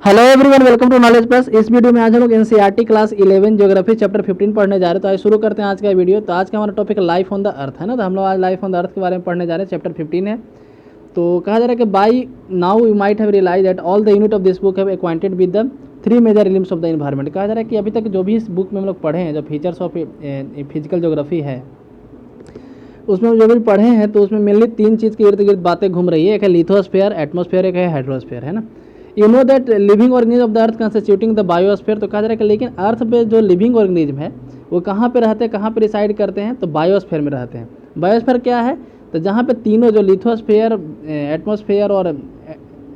Hello everyone, welcome to knowledge plus. इस video में आज हम लोग एनसीईआरटी क्लास 11 ज्योग्राफी चैप्टर 15 पढ़ने जा रहे हैं। तो आज शुरू करते हैं आज का वीडियो। तो आज का हमारा टॉपिक लाइफ ऑन द अर्थ है ना। तो हम लोग आज लाइफ ऑन द अर्थ के बारे में पढ़ने जा रहे हैं। चैप्टर 15 है। तो कहा जा रहा है कि by now you might have realize that all the unit of this book have acquainted with the 3 major elements of the environment. कहा जा रहा है कि अभी तक जो भी इस बुक में हम लोग पढ़े हैं, जो फीचर्स ऑफ फिजिकल ज्योग्राफी है, उसमें जो भी पढ़े हैं तो उसमें मेनली 3 चीज़ के इर्द गिर्द बातें घूम रही है। एक है लिथोस्फेयर, एटमॉस्फेयर, एक है हाइड्रोस्फेयर, है ना। You know that living organism of the earth constituting the biosphere. तो कहा जा रहा है कि लेकिन अर्थ पे जो लिविंग ऑर्गेनिज्म है वो कहाँ पे रहते हैं, कहाँ पे रिसाइड करते हैं, तो बायोस्फेयर में रहते हैं। बायोस्फेयर क्या है, तो जहाँ पे तीनों जो लिथोस्फेयर, एटमॉस्फेयर और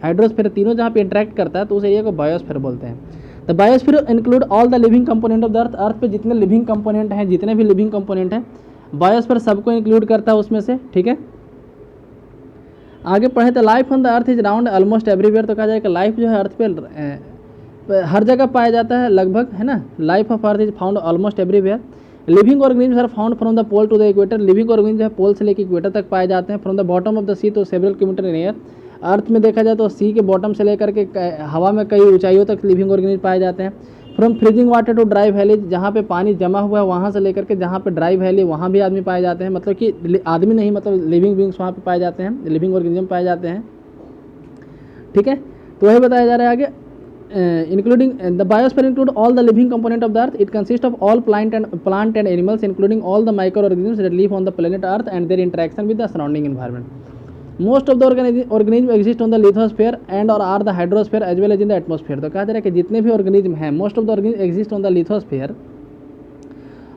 हाइड्रोस्फेयर तीनों जहाँ पे इंटरेक्ट करता है तो उस एरिया को बायोस्फेयर बोलते हैं। The biosphere include all the living component of the earth. Earth पे जितने लिविंग कंपोनेंट हैं, जितने भी लिविंग कंपोनेंट हैं, बायोस्फीयर सबको इंक्लूड करता है उसमें से, ठीक है। आगे पढ़े तो life on the earth is round almost everywhere. तो कहा जाए कि लाइफ जो है अर्थ पे हर जगह पाया जाता है लगभग, है ना। Life of earth is found almost everywhere. Living organism are found from the pole to the equator. Living organism जो है पोल से लेकर इक्वेटर तक पाए जाते हैं। From the bottom of the sea to several kilometre in air. Earth में देखा जाए तो सी के बॉटम से लेकर के हवा में कई ऊंचाइयों तक लिविंग ऑर्गेनिज्म पाए जाते हैं। From freezing water to dry valley, जहाँ पे पानी जमा हुआ है वहाँ से लेकर के जहाँ पे ड्राई वैली वहाँ भी आदमी पाए जाते हैं। मतलब कि आदमी नहीं, मतलब लिविंग बींग्स वहाँ पे पाए जाते हैं, लिविंग ऑर्गेनिज्म पाए जाते हैं, ठीक है। तो वही बताया जा रहा है आगे, including the biosphere include all the living component of the earth. It consist of all plant and animals including all the micro organisms that live on the planet earth and their interaction with the surrounding environment. Most of the organism exist on the lithosphere and और are the hydrosphere as well as in the atmosphere. तो कहा जा रहा है कि जितने भी organism हैं, most of the organism exist on the lithosphere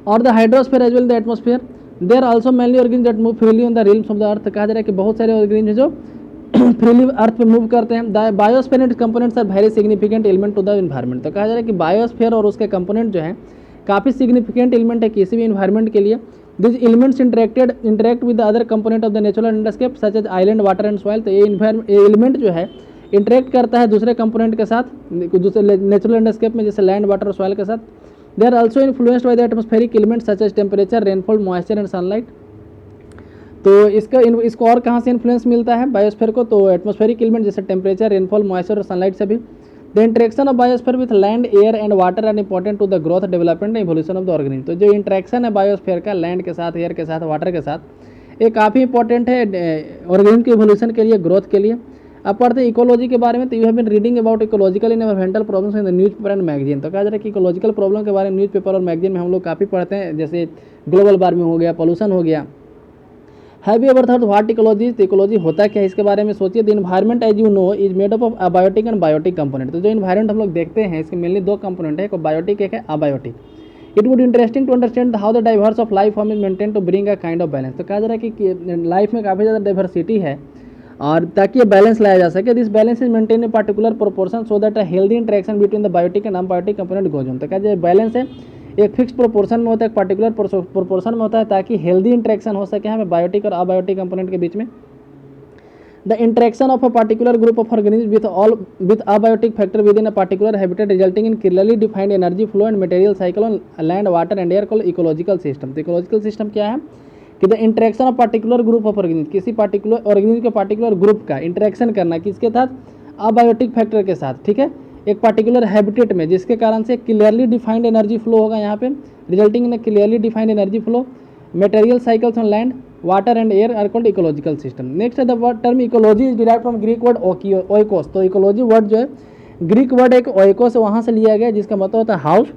और the hydrosphere as well the atmosphere. There also mainly organism that move freely on the realms of the earth. कहा जा रहा है कि बहुत सारे ऑर्गेनिज्म हैं जो फ्रीली अर्थ पे मूव करते हैं। The biosphere and components are very significant element to the environment. तो कहा जा रहा है कि बायोस्फेयर और उसके कंपोनेंट जो है काफ़ी सिग्निफिकेंट एलिमेंट है किसी भी एनवायरनमेंट के लिए। This elements interact with the other component of the natural landscape such as island, water and soil. तो ये एलिमेंट जो है इंटरेक्ट करता है दूसरे कंपोनेंट के साथ, दूसरे नेचुरल लैंडस्केप में, जैसे लैंड, वाटर और सॉइल के साथ। They are also influenced by the atmospheric elements such as temperature, rainfall, moisture and sunlight. तो इसको और कहाँ से इन्फ्लुएंस मिलता है बायोस्फीयर को, तो एटमॉस्फेरिक एलिमेंट जैसे टेम्परेचर, रेनफॉल, मॉइस्चर और सनलाइट से भी। The interaction of biosphere with land, air and water are important to the growth, development and evolution of the organism. तो जो इंटरेक्शन है बायोस्फीयर का लैंड के साथ, एयर के साथ, वाटर के साथ, ये काफ़ी इंपॉर्टेंट है ऑर्गेनिज्म के इवोल्यूशन के लिए, ग्रोथ के लिए। अब पढ़ते हैं इकोलॉजी के बारे में। तो you have been reading about ecological in environmental problems in the newspaper and magazine. तो कहा जा रहा है कि इकोलॉजिकल प्रॉब्लम के बारे में न्यूज़ पेपर और मैगजीन में हम लोग काफ़ी पढ़ते हैं, जैसे ग्लोबल वार्मिंग हो गया, पॉल्यूशन हो गया। Have you ever thought what ecology. तो इकोलॉजी होता क्या है, इसके बारे में सोचिए। The environment as you know is made up of abiotic and biotic component. तो जो इन्वायरमेंट हम लोग देखते हैं इसके मेनली 2 कंपोनेंट है, एक बायोटिक, एक है abiotic. It would interesting to understand how the diverse of life form is maintain to bring a kind of balance. तो कहा जा रहा है कि लाइफ में काफ़ी ज़्यादा डाइवर्सिटी है और ताकि ये बैलेंस लाया जा सके। This balance is maintain in particular proportion so that a healthy interaction between the biotic and abiotic component goes on. तो कहा जाए बैलेंस है, एक फिक्स प्रोपोर्शन में होता है, एक पार्टिकुलर प्रोपोर्शन में होता है, ताकि हेल्दी इंटरेक्शन हो सके हमें बायोटिक और अबायोटिक कंपोनेंट के बीच में। The interaction of a particular group of organism with abiotic factor with in a particular habitat resulting in clearly defined energy flow and material cycle on land, water and air called ecological system. तो ecological system क्या है कि the interaction of particular group of organism, किसी particular organism के particular group का interaction करना किसके साथ, अबायोटिक फैक्टर के साथ, ठीक है, एक पार्टिकुलर हैबिटेट में, जिसके कारण से क्लियरली डिफाइंड एनर्जी फ्लो होगा यहाँ पे, resulting in clearly defined energy flow, material cycles on land, water and air are called ecological system. Next है the word term ecology is derived from Greek word oikos. तो ecology word जो है Greek word एक oikos वहाँ से लिया गया, जिसका मतलब होता है house,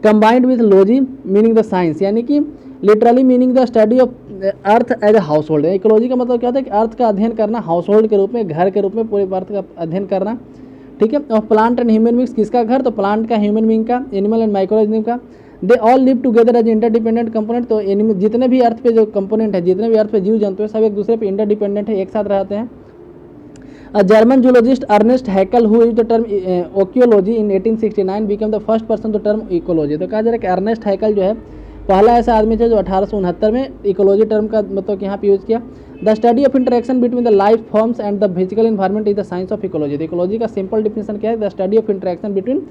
combined with logy meaning the science, यानी कि literally meaning the study of earth as a household. Ecology का मतलब क्या होता है कि अर्थ का अध्ययन करना, हाउस होल्ड के रूप में, घर के रूप में पूरे अर्थ का अध्ययन करना, ठीक है। और प्लांट एंड ह्यूमन बींग्स, किसका घर, तो प्लांट का, ह्यूमन बींग का, एनिमल एंड माइक्रोऑर्गेनिज्म का। They all live together as interdependent component. तो एनिमल जितने भी अर्थ पे जो कंपोनेंट है, जितने भी अर्थ पे जीव जंतु है, सब एक दूसरे पे इंटरडिपेंडेंट है, एक साथ रहते हैं। A German zoologist Ernest Haeckel who used the term oecology in 1869 become the first person to term ecology. तो कहा जा रहा है कि अर्नेस्ट हैकल जो है पहला ऐसा आदमी था जो 1869 में इकोलॉजी टर्म का मतलब यहाँ पे यूज़ किया। The study of interaction between the life forms and the physical environment is the science of ecology. तो इकोलॉजी का सिंपल डिफिनेशन क्या है, the study of interaction between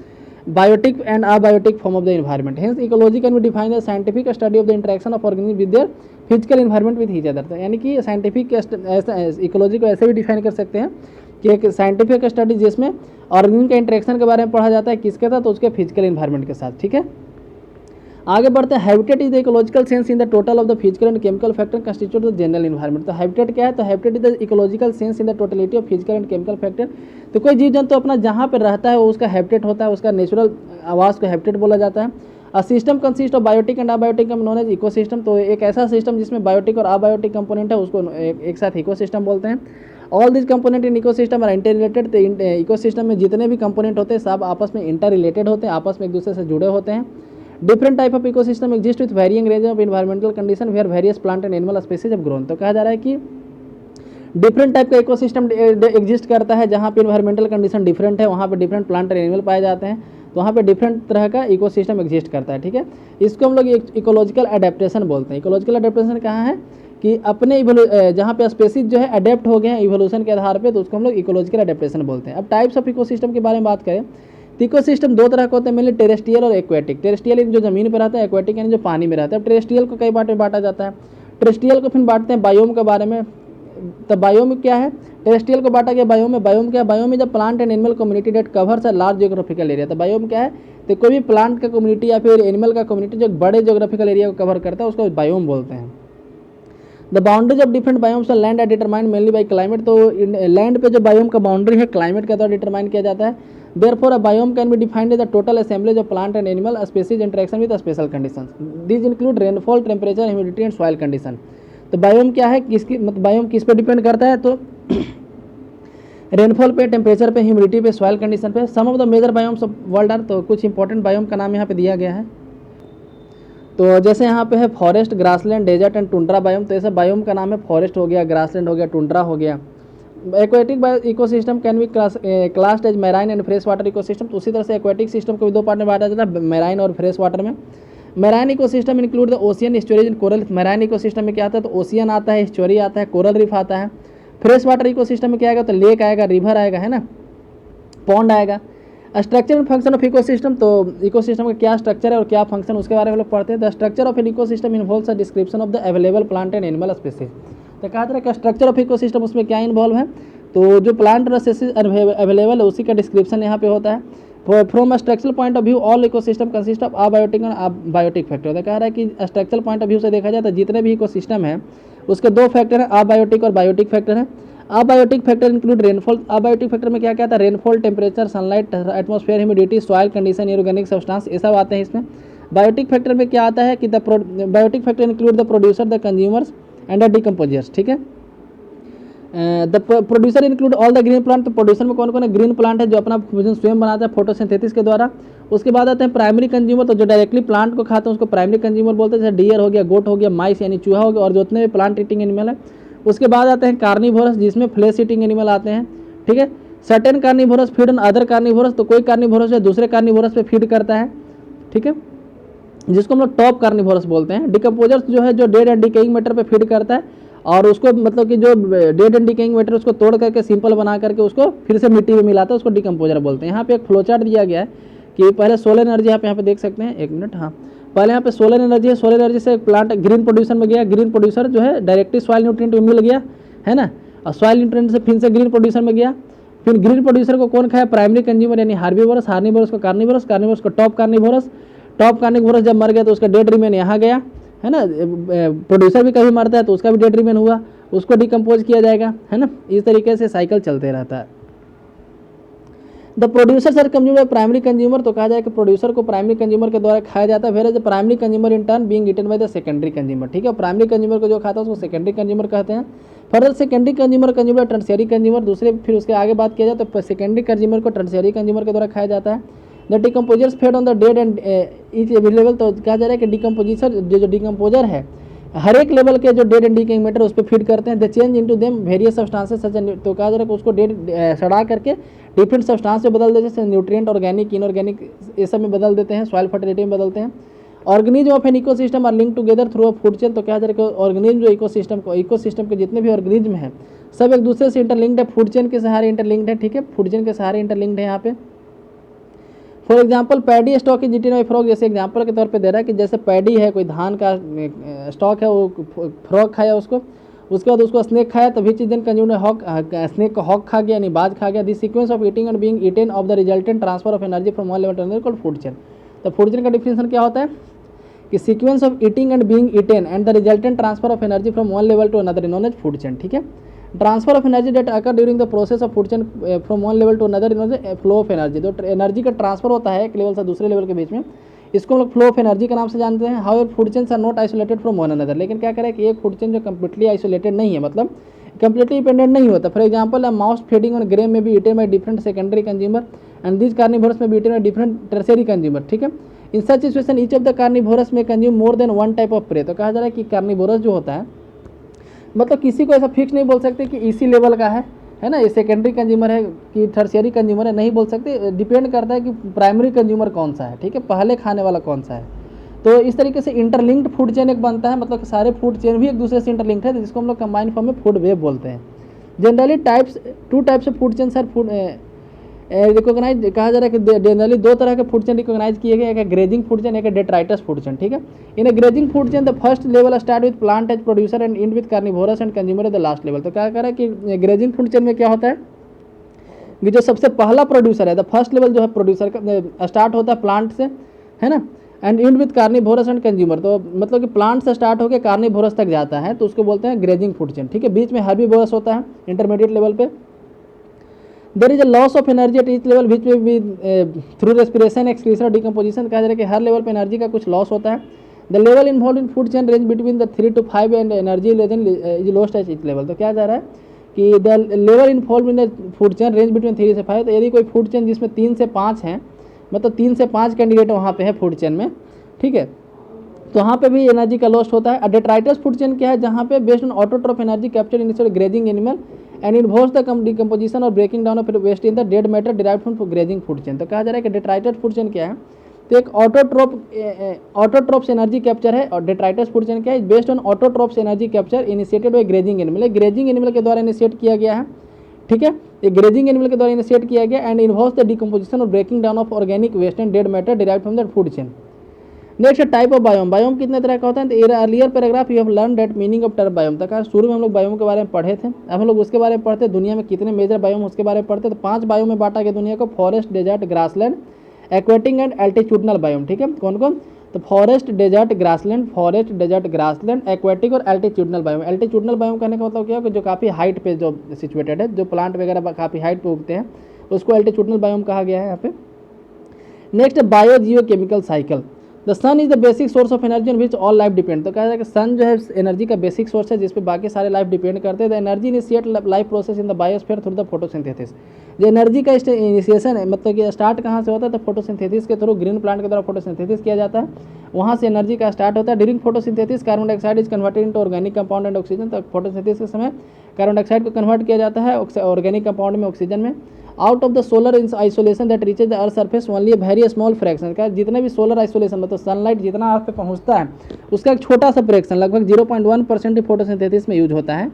biotic and abiotic form of the environment. Hence ecology can be defined as scientific study of the interaction of organisms with their physical environment with each other. तो यानी कि scientific ecology को ऐसे भी define कर सकते हैं कि एक साइंटिफिक स्टडी जिसमें ऑर्गेनिज्म के इंटरेक्शन के बारे में पढ़ा जाता है, किसके साथ, तो उसके फिजिकल इन्वायरमेंट के साथ। ठीक है, आगे बढ़ते हैं। Habitat is the ecological sense in the total of the physical and chemical factor constitute the general environment. तो हैबिटेट क्या है, तो habitat is the ecological sense in the totality of physical and chemical factor. तो कोई जीव जंतु अपना जहाँ पर रहता है वो उसका हैबिटेट होता है, उसका नेचुरल आवास को हैबिटेट बोला जाता है। A system consist of biotic and abiotic known as ecosystem. तो एक ऐसा सिस्टम जिसमें बायोटिक और अबायोटिक कंपोनेंट है उसको एक साथ इकोसिस्टम बोलते हैं। All this component in ecosystem are interrelated. तो इकोसिस्टम में जितने भी कंपोनेंट होते हैं सब आपस में इंटर रिलेटेड होते हैं, आपस में एक दूसरे से जुड़े होते हैं। Different type of ecosystem exist with varying range of environmental condition where various plant and animal species of grown. तो कहा जा रहा है कि डिफरेंट टाइप का इकोसिस्टम एग्जिस्ट करता है, जहाँ पे इन्वायरमेंटल कंडीशन डिफरेंट है वहाँ पे डिफरेंट प्लांट एंड एनिमल पाए जाते हैं, तो वहाँ पे डिफरेंट तरह का इकोसिस्टम एग्जिस्ट करता है। ठीक है, इसको हम लोग इकोलॉजिकल अडेप्टेशन बोलते हैं। इकोलॉजिकल अडेप्टेशन कहाँ है कि अपने जहाँ पे स्पेसीज जो है अडेप्ट हो गए हैं इवोल्यूशन के आधार पे, तो उसको हम लोग इकोलॉजिकल अडेप्टेशन बोलते हैं। अब टाइप्स ऑफ इकोसिस्टम के बारे में बात करें तो इकोसिस्टम दो तरह के होते हैं, मेनली टेरेस्ट्रियल और एक्वेटिक। टेरेस्ट्रियल जो जमीन पर रहता है, एक्वेटिक यानी जो पानी में रहता है। अब टेरेस्ट्रियल को कई पार्ट में बांटा जाता है। टेरेस्ट्रियल को फिर बांटते हैं बायोम के बारे में। तो बायोम क्या है, टेरेस्ट्रियल को बांटा गया बायोम में। बायोम क्या है, बायोम में जब plant and animal community that covers a large geographical area. तो बायोम क्या है, तो कोई भी प्लांट का कम्युनिटी या फिर एनिमल का कम्युनिटी जो बड़े जियोग्राफिकल एरिया को कवर करता है उसको बायोम बोलते हैं। The boundaries of different biomes of land are determined mainly by climate. तो लैंड पे जो बायोम का बाउंड्री है क्लाइमेट के द्वारा डिटरमाइन किया जाता है। Therefore a biome can be defined as the total assemblage of plant and animal species interaction with special conditions. These include rainfall, temperature, humidity and soil condition. तो biome क्या है, किसकी मतलब बायोम किस पे डिपेंड करता है, तो रेनफॉल पे, टेम्परेचर पे, ह्यूमिडिटी पे, सॉइल कंडीशन पे। Some of the major biomes of world are. तो कुछ इंपॉर्टेंट बायोम का नाम यहाँ पे दिया गया है। तो जैसे यहाँ पे है forest, grassland, desert and tundra biome. तो ऐसे बायोम का नाम है फॉरेस्ट हो गया, ग्रासलैंड हो गया, टुंड्रा हो गया। Aquatic ecosystem can be classed as marine and fresh water ecosystem. तो उसी तरह से एक्वेटिक सिस्टम को भी दो पार्ट में बांटा जाता है, मैराइन और फ्रेश वाटर में। Marine ecosystem include the ocean, storage and coral. Marine ecosystem में क्या आता है, तो ओशियन आता है, स्टोरी आता है, कोरल रीफ आता है। फ्रेश वाटर इकोसिस्टम में क्या आएगा, तो लेक आएगा, रिवर आएगा, है ना, पॉन्ड आएगा। Structure and function of ecosystem. तो इकोसिस्टम का क्या स्ट्रक्चर है और क्या फंक्शन, उसके बारे में लोग पढ़ते हैं। The structure of an ecosystem involves a description of the available plant and animal species. तो कहा जा रहा है कि स्ट्रक्चर ऑफ इकोसिस्टम उसमें क्या इन्वॉल्व है, तो जो प्लांट और स्पीसीज अवेलेबल है उसी का डिस्क्रिप्शन यहाँ पे होता है। From a structural point of view all ecosystem consist of abiotic और बायोटिक फैक्टर। तो कह रहा है कि स्ट्रक्चरल पॉइंट ऑफ व्यू से देखा जाए तो जितने भी इकोसिस्टम है उसके दो फैक्टर हैं, अबायोटिक और बायोटिक फैक्टर है। Abiotic factor include rainfall. Abiotic factor में क्या क्या आता है, rainfall, temperature, sunlight, atmosphere, humidity, soil condition, organic substance, ये सब आते हैं इसमें। बायोटिक फैक्टर में क्या आता है कि biotic factor include the producer, the consumers and the decomposers. ठीक है, the producer include all the green plant. तो प्रोड्यूसर में कौन कौन है, ग्रीन प्लांट है जो अपना भोजन स्वयं बनाता है फोटोसिंथेसिस के द्वारा। उसके बाद आते हैं प्राइमरी कंज्यूमर, तो जो डायरेक्टली प्लांट को खाते हैं उसको प्राइमरी कंज्यूमर बोलते हैं, जैसे डियर हो गया, गोट हो गया, माइस यानी चूहा हो गया, और जितने भी प्लांट ईटिंग एनिमल है। उसके बाद आते हैं कार्निवोरस, जिसमें फ्लेश ईटिंग एनिमल आते हैं। ठीक है, certain carnivorous feed on other carnivorous. तो कोई कार्निवोरस है दूसरे कार्निवोरस पे फीड करता है। ठीक है, जिसको हम लोग टॉप कार्निवोरस बोलते हैं। डिकम्पोजर्स जो है जो डेड एंड डिकेइंग मैटर पे फीड करता है, और उसको मतलब कि जो डेड एंड डिकेइंग मैटर उसको तोड़ करके सिंपल बना करके उसको फिर से मिट्टी में मिलाता है, उसको डिकम्पोजर बोलते हैं। यहाँ पे एक फ्लोचार्ट दिया गया है कि पहले सोलर एनर्जी यहाँ पे देख सकते हैं, एक मिनट, हाँ, पहले यहाँ पे सोलर एनर्जी है। सोलर एनर्जी से प्लांट ग्रीन प्रोड्यूसर में गया, ग्रीन प्रोड्यूसर जो है डायरेक्टली सॉइल न्यूट्रिएंट में मिल गया, है ना, और सॉइल न्यूट्रिएंट से फिर से ग्रीन प्रोड्यूसर में गया। फिर ग्रीन प्रोड्यूसर को कौन खाया, प्राइमरी कंज्यूमर यानी हार्बीवोरस, हार्बीवोरस को कार्निवोरस, कार्निवोरस को टॉप कार्निवोरस। टॉप कार्निवोरस जब मर गया तो उसका डेड रिमेन यहाँ गया, है ना। प्रोड्यूसर भी कभी मरता है तो उसका भी डेड रिमेन हुआ, उसको डिकम्पोज किया जाएगा, है ना। इस तरीके से साइकिल चलते रहता है। The producer are consume by primary consumer. तो कहा जाए कि प्रोड्यूसर को प्राइमरी कंज्यूमर के द्वारा खाया जाता है। Where primary consumer in turn being eaten by the secondary consumer. ठीक है, प्राइमरी कंज्यूमर को जो खाता है उसको सेकेंडरी कंज्यूमर कहते हैं। Further secondary consumer consumer tertiary consumer, दूसरे फिर उसके आगे बात किया जाए तो सेकेंडरी कंज्यूमर को टर्शियरी कंज्यूमर के द्वारा खाया जाता है। The decomposers fade on the dead and is available. तो कहा जा रहा है कि डिकम्पोजिसर जो डिकम्पोजर है हर एक लेवल के जो डेड एंड डिकेइंग मैटर उस पर फीड करते हैं। The change into them various substances सच। तो कहा जा रहा है कि उसको डेड सड़ा करके डिफरेंट सब्सटेंस में बदल देते हैं, जैसे न्यूट्रिएंट, ऑर्गेनिक, इनऑर्गेनिक, ये सब में बदल देते हैं, सॉइल फर्टिलिटी में बदलते हैं। Organism of an ecosystem are link together through a food chain. तो कहा जा रहा है कि ऑर्गेनिज्म जो इकोसिस्टम के जितने भी ऑर्गेनिज्म हैं सब एक दूसरे से इंटरलिंक्ड है, फूड चेन के सहारे इंटरलिंक्ड है। ठीक है, फूड चेन के सहारे इंटरलिंक्ड है यहाँ पे। For example paddy stock is eaten by frog. जैसे एग्जाम्पल के तौर पे दे रहा है कि जैसे पैडी है, कोई धान का स्टॉक है, वो फ्रॉग खाया उसको, उसके बाद उसको स्नेक खाया तभी चीज देन कंज्यूम हॉक, स्नेक का हॉक खा गया यानी बाज खा गया। This sequence of eating and being eaten of the resultant transfer of energy from one level to another called food chain. तो फूड चेन का डिफिनेशन क्या होता है कि sequence of eating and being eaten and the resultant transfer of energy from one level to another known as food chain. ठीक है, transfer of energy that occur during the process of food chain from one level to another known as flow of energy. तो energy का transfer होता है एक level से दूसरे level के बीच में, इसको हम लोग फ्लो ऑफ एनर्जी के नाम से जानते हैं। How food chains are not isolated from one another, लेकिन क्या करें कि एक फूड चेन जो कम्प्लीटली आइसोलेटेड नहीं है, मतलब कम्प्लीटली डिपेंडेंट नहीं होता। For example mouse feeding on grain may be eaten by different secondary consumer and this carnivores may be eaten by different tertiary consumer. ठीक है, in such situation each of the carnivores may consume more than one type of pray. तो कहा जा रहा है कि carnivorous जो होता है मतलब किसी को ऐसा फिक्स नहीं बोल सकते कि इसी लेवल का है ना, ये सेकेंडरी कंज्यूमर है कि टर्शियरी कंज्यूमर है, नहीं बोल सकते। डिपेंड करता है कि प्राइमरी कंज्यूमर कौन सा है, ठीक है, पहले खाने वाला कौन सा है। तो इस तरीके से इंटरलिंक्ड फूड चेन एक बनता है, मतलब कि सारे फूड चेन भी एक दूसरे से इंटरलिंक्ड है, जिसको हम लोग कंबाइंड फॉर्म में फूड वेब बोलते हैं। Generally two types of food chains are food recognise, कहा जा रहा है कि जनरली दो तरह के फूड चेन रिकॉग्नाइज किए गए, एक है ग्रेजिंग फूड चेन, एक है डेट्राइटस फूड चेन। ठीक है, in grazing food chain the first level start with plant as producer and end with carnivores and consumer at the last level. तो क्या कह रहा है कि ग्रेजिंग फूड चेन में क्या होता है कि जो सबसे पहला प्रोड्यूसर है, द फर्स्ट लेवल जो है प्रोड्यूसर का स्टार्ट होता है प्लांट से, है ना, and end with carnivores and consumer. तो मतलब कि प्लांट से स्टार्ट होकर कार्निवोरस तक जाता है, तो उसको बोलते हैं ग्रेजिंग फूड चेन। ठीक है, बीच में हर्बीवोरस होता है इंटरमीडिएट लेवल पे। There is a loss of energy at each level which may be through respiration excretion और डिकम्पोजिशन। कहा जा रहा है कि हर लेवल पे एनर्जी का कुछ लॉस होता है। The level involve in food chain range between the 3 to 5 and energy level is lost eight each level. तो क्या जा रहा है कि the level involve in food chain range between 3 से 5। तो यदि कोई फूड चेन जिसमें 3 से 5 हैं, मतलब 3 से 5 कैंडिडेट वहाँ पे है फूड चेन में, ठीक है, तो वहाँ पे भी एनर्जी का लॉस होता है। डेट्राइटस फूड चेन क्या है, जहाँ पे based on autotroph energy capture initial grazing animal and involves the decomposition और breaking down of waste in the dead matter derived from grazing food chain. तो कहा जा रहा है कि डेट्राइटस फूड चेन क्या है, तो एक ऑटोट्रॉप्स एनर्जी कैप्चर है। और डेट्राइटस फूड चेन क्या है, based on autotrophs energy capture initiated by grazing animal. Grazing animal के द्वारा इनिशिएट किया गया है, ठीक है, ये ग्रेजिंग एनिमल के द्वारा इनिशिएट किया गया एंड इन्वॉल्व्स द डिकम्पोजिशन और breaking down of organic waste and dead matter derived from the food chain. Next type of biome. Biome कितने तरह का होता है, तो earlier paragraph you have learn that meaning of term biome. तक शुरू में हम लोग बायोम के बारे में पढ़े थे, अब हम लोग उसके बारे में पढ़ते हैं। दुनिया में कितने मेजर बायोम उसके बारे में पढ़ते हैं। तो 5 बायोम में बांटा गया दुनिया को, forest, desert, grassland, aquatic and altitudinal biome. ठीक है, कौन कौन, तो forest, desert, grassland, forest, desert, grassland, aquatic और एल्टीट्यूडनल बायोम। एल्टीट्यूडनल बायोम कहने का मतलब क्या है कि जो काफ़ी हाइट पे जो सिचुएटेड है, जो प्लांट वगैरह काफ़ी हाइट पे उगते हैं, उसको एल्टीट्यूडनल बायोम कहा गया है यहाँ पे। Next biogeochemical cycle. The sun is the basic source of energy on which all life depend. तो कहा जाए कि सन जो है एनर्जी का बेसिक सोर्स है जिस पे बाकी सारे लाइफ डिपेंड करते हैं। The energy initiate life process in the biosphere through the photosynthesis. जो एनर्जी का इनिशिएशन है, मतलब कि स्टार्ट कहाँ से होता है, तो फोटोसिंथेसिस के थ्रू, ग्रीन प्लांट के द्वारा फोटोसिंथेसिस किया जाता है, वहाँ से एनर्जी का स्टार्ट होता है। During photosynthesis carbon dioxide is converted into organic compound and oxygen. तो फोटोसिंथेसिस के समय कार्बन डाइऑक्साइड को कन्वर्ट किया जाता है ऑर्गेनिक कंपाउंड में, ऑक्सीजन में। Out of the solar isolation that reaches the earth surface only a very small fraction. का जितने भी सोलर आइसोलेशन, मतलब सनलाइट जितना अर्थ पे पहुंचता है उसका एक छोटा सा फ्रैक्शन, लगभग 0.1% ही फोटोसिंथेसिस में यूज होता है।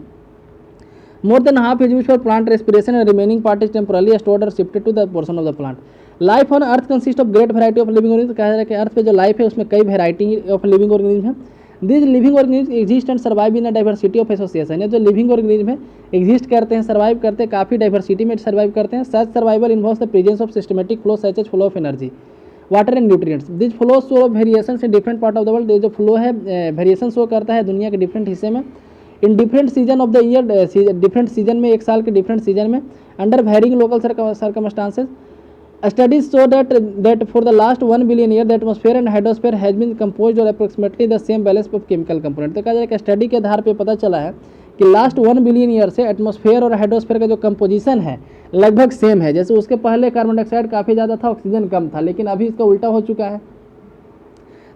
More than half is use for plant respiration and remaining part is temporarily stored और shifted to the portion of the plant. Life on earth consist of great variety of living organism. कहा जा रहा है कि अर्थ पे जो life है उसमें कई वैरायटी ऑफ लिविंग ऑर्गेनिज्म है। This living organism exist and survive in a diversity of association. ये जो लिविंग ऑर्गेनिज्म है एग्जिस्ट करते हैं, सर्वाइव करते हैं, काफ़ी डाइवर्सिटी में सर्वाइव करते हैं। Such survival involves the presence of systematic flow such as flow of energy, water and nutrients. This flow show of variations in different part of the world. ये जो फ्लो है variation show करता है दुनिया के different हिस्से में। In different season of the year, different season में, एक साल के डिफरेंट सीजन में, under varying local circumstances. Studies show that for the last 1 billion year the atmosphere and hydrosphere has been composed or approximately the same balance of chemical component। तो कहा जाए कि study के आधार पे पता चला है कि लास्ट 1 बिलियन ईयर से एटमॉस्फेयर और हाइड्रोस्फेयर का जो कंपोजिशन है लगभग सेम है। जैसे उसके पहले कार्बन डाइऑक्साइड काफ़ी ज़्यादा था, ऑक्सीजन कम था, लेकिन अभी इसका उल्टा हो चुका है।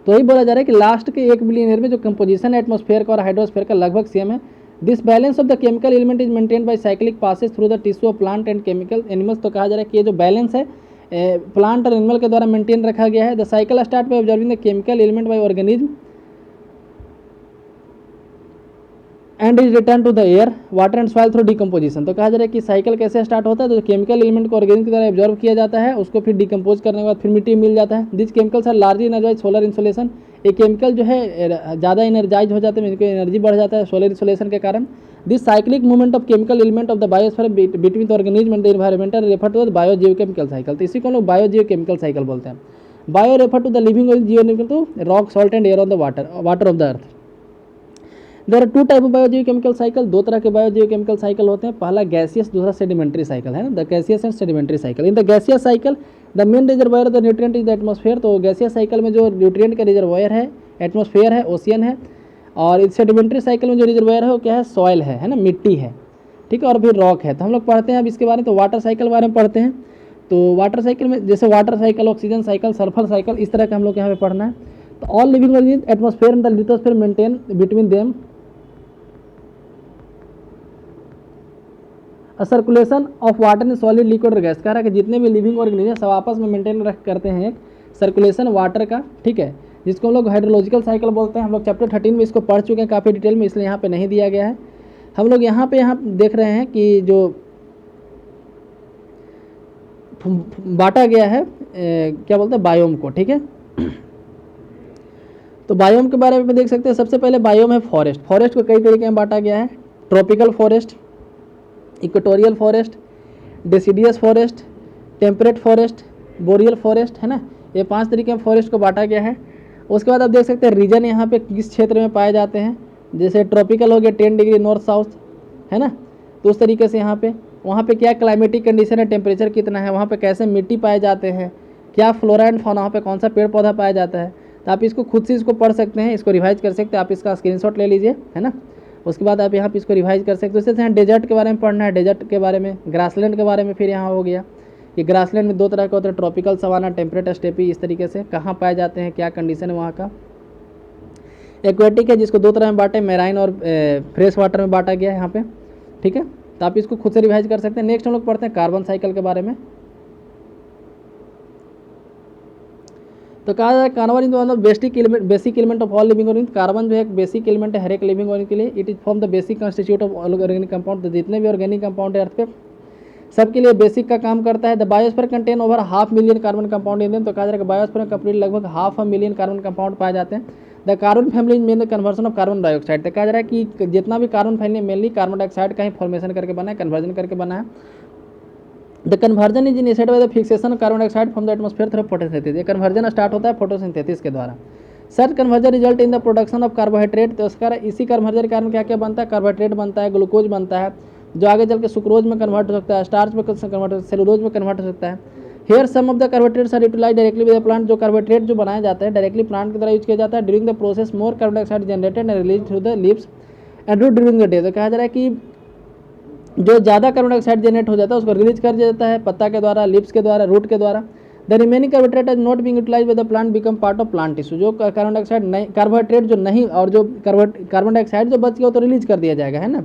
तो यही बोला जा रहा है कि लास्ट के 1 बिलियन ईयर में जो कंपोजिशन है एटमॉस्फेयर का और हाइड्रोस्फेयर का लगभग सेम है। This balance of the chemical element is maintain by cyclic passes through the tissue of plant and chemical animals. तो कहा जा रहा है कि ये जो बैलेंस है प्लांट और एनिमल के द्वारा मेंटेन रखा गया है। The cycle start by observing the chemical element by organism and is return to the air, water and soil through decomposition. तो कहा जा रहा है कि साइकिल कैसे स्टार्ट होता है, तो केमिकल एलिमेंट को ऑर्गेनिज्म के द्वारा ऑब्जर्व किया जाता है, उसको फिर डिकम्पोज करने के बाद फिर मिट्टी मिल जाता है। This chemicals are largely energise solar insolation ये केमिकल जो है ज़्यादा एनर्जाइज हो जाते हैं, इनकी एनर्जी बढ़ जाता है सोलर इंसोलेशन के कारण। This cyclic movement of chemical element of the biosphere between the organism and the environment refer to the biogeochemical cycle. तो इसी को हम लोग बायोजियोकेमिकल साइकिल बोलते हैं। Bio refer to the living और geo refer to rock, salt and air on the water of the earth. There are 2 type of biogeochemical cycle, 2 तरह के बायोजियोकेमिकल साइकिल होते हैं। पहला गैसियस, दूसरा सेडिमेंट्री साइकिल है ना, the gaseous and sedimentary cycle. In the gaseous cycle the main reservoir of the nutrient is the atmosphere. तो gaseous cycle में जो न्यूट्रिएंट का रिजर्वायर है एटमॉस्फेयर है, ओशियन है। और इस सेडिमेंट्री साइकिल में जो रिजर्वायर है वो क्या है, सॉइल है ना, मिट्टी है, ठीक है, और फिर रॉक है। तो हम लोग पढ़ते हैं अब इसके बारे में। तो वाटर साइकिल के बारे में पढ़ते हैं। तो वाटर साइकिल में जैसे water cycle, oxygen cycle, sulphur cycle, इस तरह का हम लोग यहाँ पे पढ़ना है। तो all living organism atmosphere and the lithosphere maintain between them circulation of water in solid, liquid और गैस। कह रहा है कि जितने भी लिविंग ऑर्गेनिज्म सब आपस में मेंटेन करते हैं एक सर्कुलेशन वाटर का, ठीक है, जिसको हम लोग हाइड्रोलॉजिकल साइकिल बोलते हैं। हम लोग चैप्टर 13 में इसको पढ़ चुके हैं काफ़ी डिटेल में, इसलिए यहाँ पे नहीं दिया गया है। हम लोग यहाँ देख रहे हैं कि जो बांटा गया है क्या बोलते हैं, बायोम को, ठीक है। तो बायोम के बारे में देख सकते हैं। सबसे पहले बायोम है फॉरेस्ट। फॉरेस्ट को कई तरीके में बांटा गया है। Tropical forest, equatorial forest, deciduous forest, temperate forest, boreal forest, है ना। ये 5 तरीके में फॉरेस्ट को बांटा गया है। उसके बाद आप देख सकते हैं रीजन यहाँ पे किस क्षेत्र में पाए जाते हैं। जैसे ट्रॉपिकल हो गया 10 डिग्री नॉर्थ साउथ, है ना। तो उस तरीके से यहाँ पे वहाँ पे क्या क्लाइमेटिक कंडीशन है, टेम्परेचर कितना है, वहाँ पे कैसे मिट्टी पाए जाते हैं, क्या फ्लोरा एंड फौना, वहाँ पे कौन सा पेड़ पौधा पाया जाता है। तो आप इसको खुद से इसको पढ़ सकते हैं, इसको रिवाइज कर सकते हैं। आप इसका स्क्रीनशॉट ले लीजिए, है ना। उसके बाद आप यहाँ पे इसको रिवाइज कर सकते हो। जैसे यहाँ डेजर्ट के बारे में पढ़ना है, डेजर्ट के बारे में, ग्रासलैंड के बारे में। फिर यहाँ हो गया कि ग्रासलैंड में 2 तरह के होते हैं, ट्रॉपिकल सवाना, टेम्परेट स्टेपी, इस तरीके से कहाँ पाए जाते हैं, क्या कंडीशन है वहाँ का। एक्वेटिक है जिसको 2 तरह में बांटे, मैराइन और फ्रेश वाटर में बांटा गया है यहाँ पे, ठीक है। तो आप इसको खुद से रिवाइज कर सकते हैं। नेक्स्ट हम लोग पढ़ते हैं कार्बन साइकिल के बारे में। तो कहा जाए carbon is one of basic element of all living organism. Carbon जो है एक बेसिक एलिमेंट है हर एक लिविंग ऑर्गेनिज्म के लिए। It is form the basic constitute of all organic compound. तो जितने भी ऑर्गेनिक कंपाउंड है अर्थ पे सबके लिए बेसिक का काम करता है। The biosphere contain over 500,000 carbon compound in them. तो कहा जाएगा बायोस्फीयर में कंप्लीट लगभग 500,000 कार्बन कंपाउंड पाए जाते हैं। The carbon family main the conversion of carbon dioxide. तो कहा जा रहा है कि जितना भी carbon family mainly carbon dioxide का ही फॉर्मेशन करके बना है, कन्वर्जन करके बना है। The conversion is initiated by the fixation of carbon dioxide from the atmosphere through photosynthesis. ये कन्वर्जन स्टार्ट होता है फोटोसिंथेसिस के द्वारा। Such conversion result in the production of carbohydrate. तो उसका इसी कन्वर्जन के कारण क्या क्या बनता है, कार्बोहाइड्रेट बनता है, ग्लूकोज बनता है, जो आगे चल के सुक्रोज में कन्वर्ट हो सकता है, स्टार्च में कन्वर्ट हो सकता है, सेलुलोज में कन्वर्ट हो सकता है। Here some of the carbohydrates are utilised directly with the plant. जो कार्बोहाइड्रेट जो बनाया जाता है डायरेक्टली प्लांट की तरह यूज किया जाता है। During the process more carbon dioxide generated and release through the lips and root during the day. तो कहा जा रहा है कि जो ज़्यादा कार्बन डाइऑक्साइड जनरेट हो जाता है उसको रिलीज कर दिया जाता है पत्ता के द्वारा, लिप्स के द्वारा, रूट के द्वारा। The remaining carbohydrate is not being utilised by the plant become part of plant tissue. जो कार्बन डाइऑक्साइड नहीं, कार्बोहाइड्रेट जो नहीं, और जो कार्बन डाइऑक्साइड जो बच गया वो तो रिलीज कर दिया जाएगा, है ना।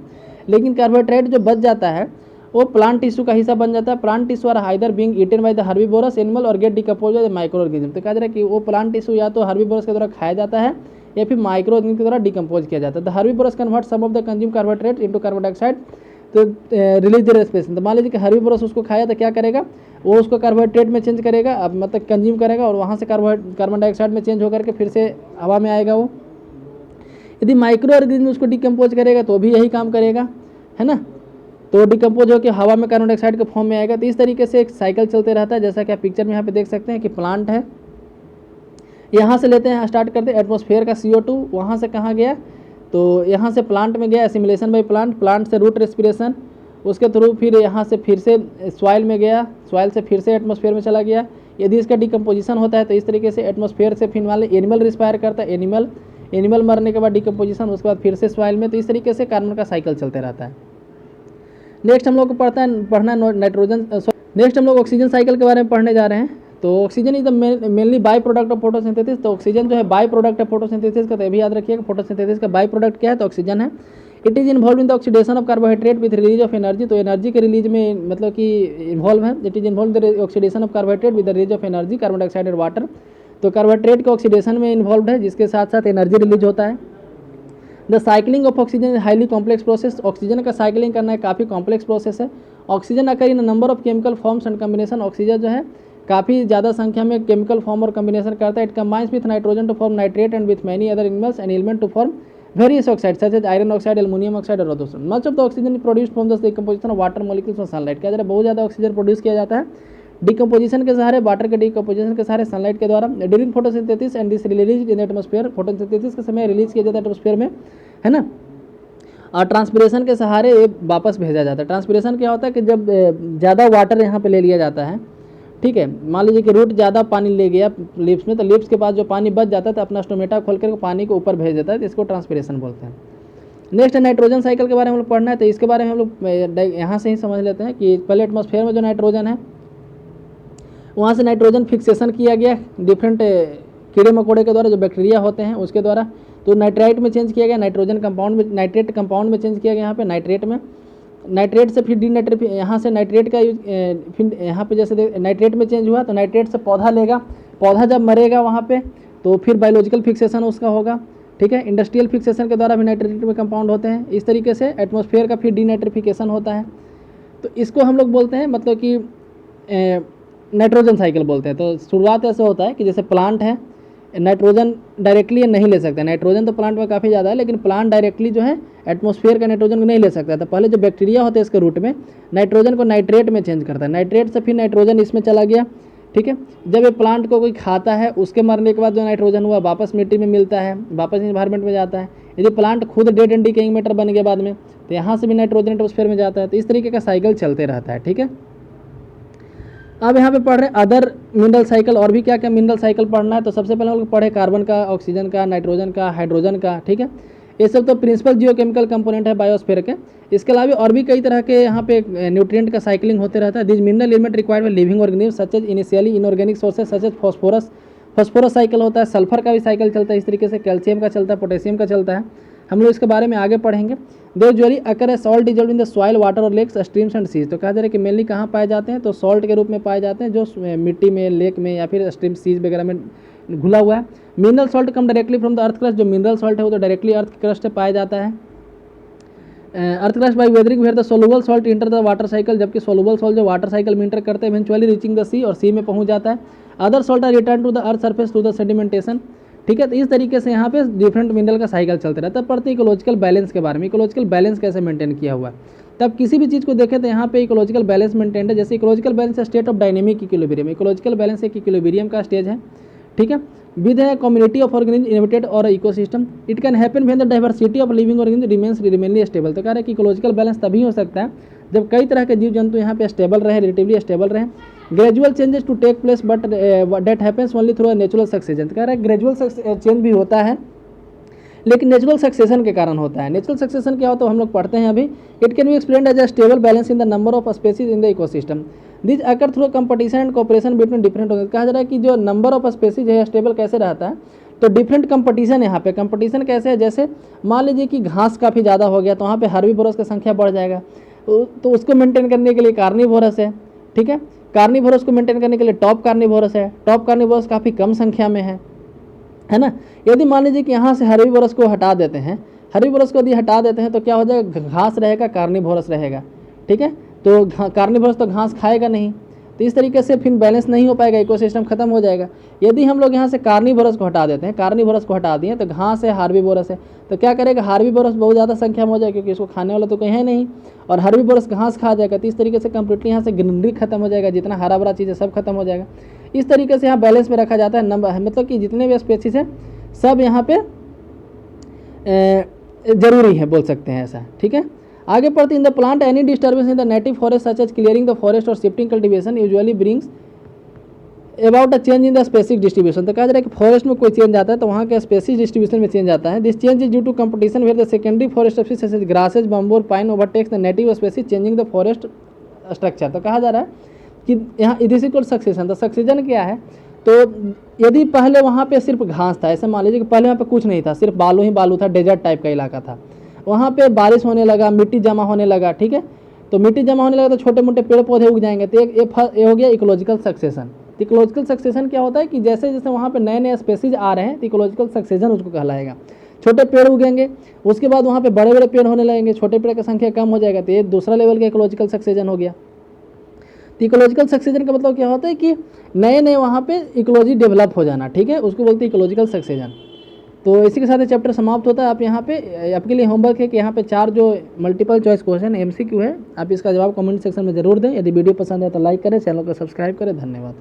लेकिन कार्बोहाइड्रेट जो बच जाता है वो प्लांट टिश्यू का हिस्सा बन जाता है। Plant tissue are either being eaten by the herbivorous animal और get decompose by the micro organism. तो कहा जा रहा है कि वो प्लांट टिश्यू या तो हर्बीवोरस के द्वारा खाया जाता है या फिर माइक्रो ऑर्गेनिज्म के द्वारा डिकम्पोज किया जाता है। The herbivores convert some of the consume carbohydrate into carbon dioxide to release the respiration. तो मान लीजिए कि हर्बीवोरस उसको खाया तो क्या करेगा, वो उसको कार्बोहाइड्रेट में चेंज करेगा, अब मतलब कंज्यूम करेगा और वहाँ से कार्बन डाइऑक्साइड में चेंज होकर के फिर से हवा में आएगा वो। यदि माइक्रो ऑर्गेनिज्म उसको डिकम्पोज करेगा तो भी यही काम करेगा, है ना। तो डिकम्पोज होकर हवा में कार्बन डाइऑक्साइड के फॉर्म में आएगा। तो इस तरीके से एक साइकिल चलते रहता है। जैसा कि आप पिक्चर में यहाँ पे देख सकते हैं कि प्लांट है, यहाँ से लेते हैं, स्टार्ट करते हैं एटमॉस्फेयर का CO2, वहाँ से कहाँ गया, तो यहाँ से प्लांट में गया, एसिमिलेशन बाय प्लांट, प्लांट से रूट रेस्पिरेशन, उसके थ्रू फिर यहाँ से फिर से सॉइल में गया, सॉइल से फिर से एटमॉस्फेयर में चला गया। यदि इसका डिकम्पोजिशन होता है तो इस तरीके से एटमॉस्फेयर से फिर वाले एनिमल रिस्पायर करता है, एनिमल मरने के बाद डिकम्पोजिशन, उसके बाद फिर से सॉइल में। तो इस तरीके से कार्बन का साइकिल चलते रहता है। नेक्स्ट हम लोग को पढ़ना है नाइट्रोजन। नेक्स्ट हम लोग ऑक्सीजन साइकिल के बारे में पढ़ने जा रहे हैं। तो oxygen is the mainly by product of photosynthesis. तो ऑक्सीजन जो है बाई प्रोडक्ट है फोटोसिंथेसिस का, तो ये भी याद रखिएगा फोटोसिंथेसिस का बाई प्रोडक्ट क्या है, तो ऑक्सीजन है। It is involve in the oxidation of carbohydrate with release of energy. तो एनर्जी के रिलीज में मतलब कि इन्वॉल्व है। It is involve the oxidation of carbohydrate with the release of energy, carbon dioxide and water. तो carbohydrate के oxidation में involve है, जिसके साथ साथ एनर्जी रिलीज होता है। The cycling of oxygen is highly complex process. Oxygen का साइक्लिंग करना है काफ़ी कॉम्प्लेक्स प्रोसेस है। Oxygen occur in number of chemical forms and combination. Oxygen जो है काफ़ी ज़्यादा संख्या में केमिकल फॉर्म और कम्बिनेशन करता है। It combines with nitrogen to form nitrate and with many other animals and element to form various oxides such as iron oxide, aluminum oxide और others. Much of the oxygen is produced from the decomposition of water molecules from sunlight. क्या जरा बहुत ज़्यादा oxygen produce किया जाता है decomposition के सहारे, वाटर के डिकम्पोजिशन के सहारे, सनलाइट के द्वारा। During photosynthesis and this release in atmosphere, photosynthesis के समय रिलीज किया जाता है एटमोस्फेयर में, है ना। और ट्रांसपिरेशन के सहारे ये वापस भेजा जाता है। ट्रांसपिरेशन क्या होता है कि जब ज़्यादा वाटर यहाँ पे ले लिया जाता है, ठीक है, मान लीजिए कि रूट ज़्यादा पानी ले गया लिप्स में, तो लिप्स के पास जो पानी बच जाता है तो अपना स्टोमेटा खोल कर पानी को ऊपर भेज देता है, तो इसको ट्रांसपिरेशन बोलते हैं। नेक्स्ट नाइट्रोजन साइकिल के बारे में हम लोग पढ़ना है, तो इसके बारे में हम लोग यहाँ से ही समझ लेते हैं कि पहले एटमॉस्फेयर में जो नाइट्रोजन है वहाँ से नाइट्रोजन फिक्सेशन किया गया डिफरेंट कीड़े मकोड़े के द्वारा, जो बैक्टीरिया होते हैं उसके द्वारा, तो नाइट्राइट में चेंज किया गया, नाइट्रोजन कंपाउंड में, नाइट्रेट कंपाउंड में चेंज किया गया यहाँ पे नाइट्रेट में। नाइट्रेट से फिर डीनाइट्रेट, यहाँ से नाइट्रेट का यूज, फिर यहाँ पे जैसे नाइट्रेट में चेंज हुआ तो नाइट्रेट से पौधा लेगा, पौधा जब मरेगा वहाँ पे तो फिर बायोलॉजिकल फिक्सेशन उसका होगा, ठीक है। इंडस्ट्रियल फिक्सेशन के द्वारा भी नाइट्रेट में कंपाउंड होते हैं। इस तरीके से एटमॉस्फेयर का फिर डीनाइट्रिफिकेशन होता है, तो इसको हम लोग बोलते हैं मतलब कि नाइट्रोजन साइकिल बोलते हैं। तो शुरुआत ऐसे होता है कि जैसे प्लांट है, नाइट्रोजन डायरेक्टली नहीं ले सकते, नाइट्रोजन तो प्लांट में काफ़ी ज़्यादा है, लेकिन प्लांट डायरेक्टली जो है एटमॉस्फेयर का नाइट्रोजन को नहीं ले सकता। तो पहले जो बैक्टीरिया होते हैं इसके रूट में नाइट्रोजन को नाइट्रेट में चेंज करता है, नाइट्रेट से फिर नाइट्रोजन इसमें चला गया, ठीक है। जब ये प्लांट को कोई खाता है उसके मरने के बाद जो नाइट्रोजन हुआ वापस मिट्टी में मिलता है, वापस इन्वायरमेंट में जाता है। यदि प्लांट खुद डेड एंड डिकेइंग मैटर बन गया बाद में, तो यहाँ से भी नाइट्रोजन एटमॉस्फेयर में जाता है। तो इस तरीके का साइकिल चलते रहता है, ठीक है। अब यहाँ पे पढ़ रहे हैं अदर मिनरल साइकिल, और भी क्या क्या मिनरल साइकिल पढ़ना है। तो सबसे पहले हम लोग पढ़े कार्बन का, ऑक्सीजन का, नाइट्रोजन का, हाइड्रोजन का, ठीक है। ये सब तो प्रिंसिपल जियोकेमिकल कंपोनेंट है बायोस्फीयर के। इसके अलावा और भी कई तरह के यहाँ पे न्यूट्रिएंट का साइक्लिंग होते रहता है। This mineral element required by living organism such as initially inorganic sources such as phosphorus cycle होता है, सल्फर का भी साइकिल चलता है इस तरीके से, कैल्शियम का चलता है, पोटेशियम का चलता है। हम लोग इसके बारे में आगे पढ़ेंगे। They usually occur as salt dissolve in the soil, water और लेक्स, स्ट्रीम्स एंड सीज। तो कहा जा रहा है कि मेनली कहाँ पाए जाते हैं, तो सॉल्ट के रूप में पाए जाते हैं, जो मिट्टी में, लेक में या फिर स्ट्रीम, सीज वगैरह में घुला हुआ है। Mineral salt come directly from the earth crust, जो मिनरल सॉल्ट है वो तो डायरेक्टली अर्थ क्रस्ट से पाया जाता है। Earth crust by weathering where the soluble salt enter the water cycle, जबकि सोलुबल सॉल्ट जो वाटर साइकिल में इंटर करते हैं इवेंचुअली रीचिंग द सी, और सी में पहुंच जाता है। Other salt are return to the earth surface through the sedimentation, ठीक है। तो इस तरीके से यहाँ पे डिफरेंट मिनरल का साइकिल चलते रहता है। पढ़ते हैं इकोलॉजिकल बैलेंस के बारे में, इकोलॉजिकल बैलेंस कैसे मेंटेन किया हुआ है। तब किसी भी चीज़ को देखें तो यहाँ पे इकोलॉजिकल बैलेंस मेंटेन है। जैसे ecological balance state of dynamic equilibrium, ecological balance एक इक्विलिब्रियम का स्टेज है, ठीक है। विद है कम्युनिटी ऑफ ऑर्गेनिज्म इनहेबिटेड और ecosystem, it can happen when the diversity of living organism remains relatively stable. तो कह रहे हैं कि इकोलॉजिकल बैलेंस तभी हो सकता है जब कई तरह के जीव जंतु यहाँ पे स्टेबल रहे, रिलेटिवली स्टेबल रहे। Gradual changes to take place but that happens only through natural succession. कह रहा है ग्रेजुअल चेंज भी होता है लेकिन नेचुरल सक्सेशन के कारण होता है। नेचुरल सक्सेशन क्या होता है हम लोग पढ़ते हैं अभी। It can be explained as a stable balance in the number of species in the ecosystem, this occur through competition and cooperation between different organism. कहा जा रहा है कि जो नंबर ऑफ स्पेसीज है स्टेबल कैसे रहता है, तो डिफरेंट कंपटीशन यहाँ पे, कंपटीशन कैसे है, जैसे मान लीजिए कि घास काफ़ी ज़्यादा हो गया तो वहाँ पे हर्बीवोरस की संख्या बढ़ जाएगा, तो उसको मेंटेन करने के लिए कार्निवोरस है, ठीक है। कार्निवोरस को मेंटेन करने के लिए टॉप कार्निवोरस है, टॉप कार्निवोरस काफ़ी कम संख्या में है ना। यदि मान लीजिए कि यहाँ से हर्बीवोरस को हटा देते हैं, हर्बीवोरस को यदि हटा देते हैं तो क्या हो जाएगा, घास रहेगा, कार्निवोरस रहेगा, ठीक है। तो कार्निवोरस तो घास खाएगा नहीं, तो इस तरीके से फिर बैलेंस नहीं हो पाएगा, इकोसिस्टम खत्म हो जाएगा। यदि हम लोग यहाँ से कार्निवोरस को हटा देते हैं, कार्निवोरस को हटा दिए तो घास है, हार्बीवोरस है, तो क्या करेगा, हार्बीवोरस बहुत ज़्यादा संख्या में हो जाएगा क्योंकि इसको खाने वाला तो कहीं है नहीं, और हार्बीवोरस घास खा जाएगा। तो इस तरीके से कंप्लीटली यहाँ से ग्रीनरी खत्म हो जाएगा, जितना हरा भरा चीज़ है सब खत्म हो जाएगा। इस तरीके से यहाँ बैलेंस में रखा जाता है नंबर, मतलब कि जितने भी स्पेसीज है सब यहाँ पे जरूरी है, बोल सकते हैं ऐसा, ठीक है। आगे पढ़ते in the plant any disturbance in the native forest such as clearing the forest और shifting cultivation usually brings about a change in the species distribution. तो कहा जा रहा है कि फॉरेस्ट में कोई चेंज आता है तो वहाँ के स्पेसिस डिस्ट्रीब्यूशन में चेंज आता है। This change is due to competition where the secondary forest species such as grasses, bamboo और pine overtakes the native species changing the forest structure. तो कहा जा रहा है कि यहाँ दिस इज कॉल्ड सक्सेशन। तो सक्सेशन क्या है, तो यदि पहले वहाँ पे सिर्फ घास था, ऐसे मान लीजिए कि पहले वहाँ पे कुछ नहीं था, सिर्फ बालू ही बालू था, डेजर्ट टाइप का इलाका था, वहाँ पे बारिश होने लगा, मिट्टी जमा होने लगा, ठीक है। तो मिट्टी जमा होने लगा तो छोटे मोटे पेड़ पौधे उग जाएंगे, तो ये हो गया इकोलॉजिकल सक्सेशन। इकोलॉजिकल सक्सेशन क्या होता है कि जैसे जैसे वहाँ पे नए नए स्पेसीज आ रहे हैं तो इकोलॉजिकल सक्सेशन उसको कहलाएगा। छोटे पेड़ उगेंगे, उसके बाद वहाँ पे बड़े बड़े पेड़ होने लगेंगे, छोटे पेड़ की संख्या कम हो जाएगा, तो ये दूसरा लेवल का इकोलॉजिकल सक्सेशन हो गया। तो इकोलॉजिकल सक्सेशन का मतलब क्या होता है कि नए नए वहाँ पे इकोलॉजी डेवलप हो जाना, ठीक है, उसको बोलते हैं इकोलॉजिकल सक्सेशन। तो इसी के साथ ये चैप्टर समाप्त होता है। आप यहाँ पे आपके लिए होमवर्क है कि यहाँ पे 4 जो मल्टीपल चॉइस क्वेश्चन MCQ है, आप इसका जवाब कमेंट सेक्शन में जरूर दें। यदि वीडियो पसंद है तो लाइक करें, चैनल को सब्सक्राइब करें। धन्यवाद।